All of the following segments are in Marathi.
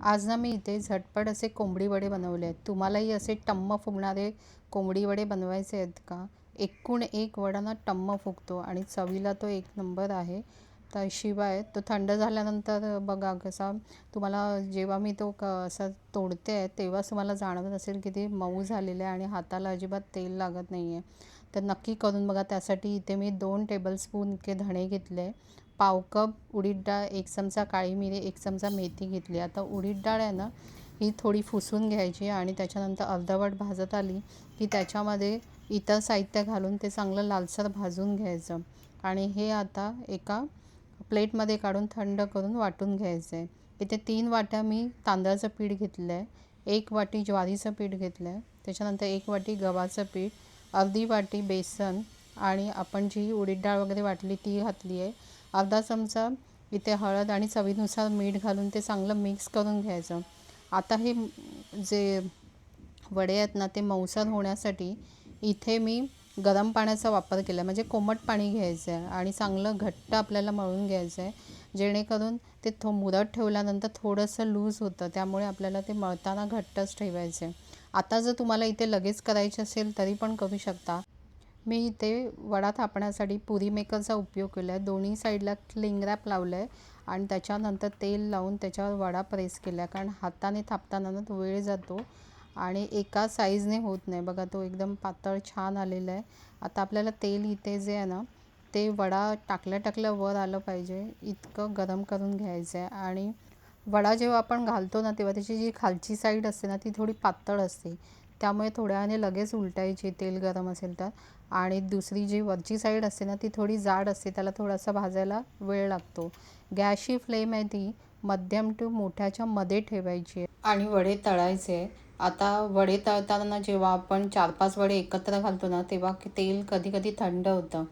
आज ना मी इथे झटपट असे कोंबडी वडे बनवले आहेत. तुम्हालाही असे टम्म फुगणारे कोंबडी वडे बनवायचे आहेत का? एकूण एक वडा ना टम्म फुगतो आणि चवीला तो एक नंबर आहे. तर शिवाय तो थंड झाल्यानंतर बघा कसा तुम्हाला जेव्हा मी तो असा तोडते आहे तेव्हाच तुम्हाला जाणवत असेल की ते मऊ झालेलं आहे आणि हाताला अजिबात तेल लागत नाही आहे. तर नक्की करून बघा. त्यासाठी इथे मी 2 टेबलस्पून इतके धणे घेतले, पाव कप उडीद डाळ, 1 चमचा काळी मिरी, 1 चमचा मेथी घेतली. आता उडीद डाळ आहे ना, ही थोडी फुसून घ्यायची आणि त्याच्यानंतर अर्धवट भाजत आली की त्याच्यामध्ये इतर साहित्य घालून ते चांगलं लालसर भाजून घ्यायचं. आणि हे आता एका प्लेटमध्ये काढून थंड करून वाटून घ्यायचं आहे. इथे 3 वाट्या मी तांदळाचं पीठ घेतलं आहे, 1 वाटी ज्वारीचं पीठ घेतलं आहे, त्याच्यानंतर 1 वाटी गव्हाचं पीठ, अर्धी वाटी बेसन आणि आपण जी उडीद डाळ वगैरे वाटली ती घातली आहे. अर्धा चमचा इथे हळद आणि चवीनुसार मीठ घालून ते चांगलं मिक्स करून घ्यायचं. आता हे जे वडे आहेत ना ते मऊसर होण्यासाठी इथे मी गरम पाण्याचा वापर केला, म्हणजे कोमट पाणी घ्यायचं आहे आणि चांगलं घट्ट आपल्याला मळून घ्यायचं आहे, जेणेकरून ते मुदत ठेवल्यानंतर थोडंसं लूज होतं, त्यामुळे आपल्याला ते मळताना घट्टच ठेवायचं आहे. आता जर तुम्हाला इथे लगेच करायचे असेल तरी पण करू शकता. मी इथे वडा थापण्यासाठी पुरी मेकरचा उपयोग केला आहे. दोन्ही साईडला क्लिंग रॅप लावलं आहे आणि त्याच्यानंतर तेल लावून त्याच्यावर वडा प्रेस केला आहे, कारण हाताने थापताना ना तो वेळ जातो आणि एका साईजने होत नाही. बघा तो एकदम पातळ छान आलेला आहे. आता आपल्याला तेल इथे जे आहे ना ते वडा टाकल्या वर आलं पाहिजे इतकं गरम करून घ्यायचं आहे. आणि वडा जेव्हा आपण घालतो ना तेव्हा त्याची जी खालची साईड असते ना ती थोडी पातळ असते, त्यामुळे थोड्या वेळाने लगेच उलटायची तेल गरम असेल तर. आणि दुसरी जी वरची साईड असते ना ती थोडी जाड असते, त्याला थोडासा भाजायला वेळ लागतो. गॅसची फ्लेम आहे ती मध्यम टू मोठ्याच्या मध्ये ठेवायची आहे आणि वडे तळायचे. आता वडे तळताना जेव्हा आपण 4-5 वडे एकत्र घालतो ना तेव्हा तेल कधी कधी थंड होतं.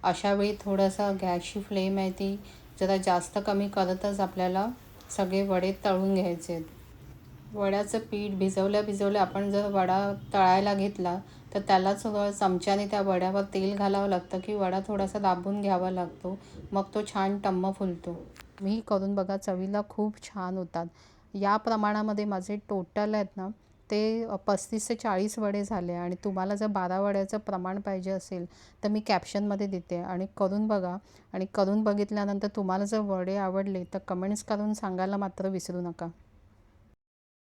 अशावेळी थोडंसं गॅसची फ्लेम आहे ती जरा जास्त कमी करतच आपल्याला सगळे वडे तळून घ्यायचे आहेत. वड्याचं पीठ भिजवल्या आपण जर वडा तळायला घेतला तर त्यालाच चमच्याने त्या वड्यावर तेल घालावं लागतं की वडा थोडासा दाबून घ्यावा लागतो, मग तो छान टम्म फुलतो. मी करून बघा, चवीला खूप छान होतात. या प्रमाणामध्ये माझे टोटल आहेत ना ते 35 ते 40 वडे झाले. आणि तुम्हाला जर 12 वड्याचं प्रमाण पाहिजे असेल तर मी कॅप्शनमध्ये देते आणि करून बघा. आणि करून बघितल्यानंतर तुम्हाला जर वडे आवडले तर कमेंट्स करून सांगायला मात्र विसरू नका.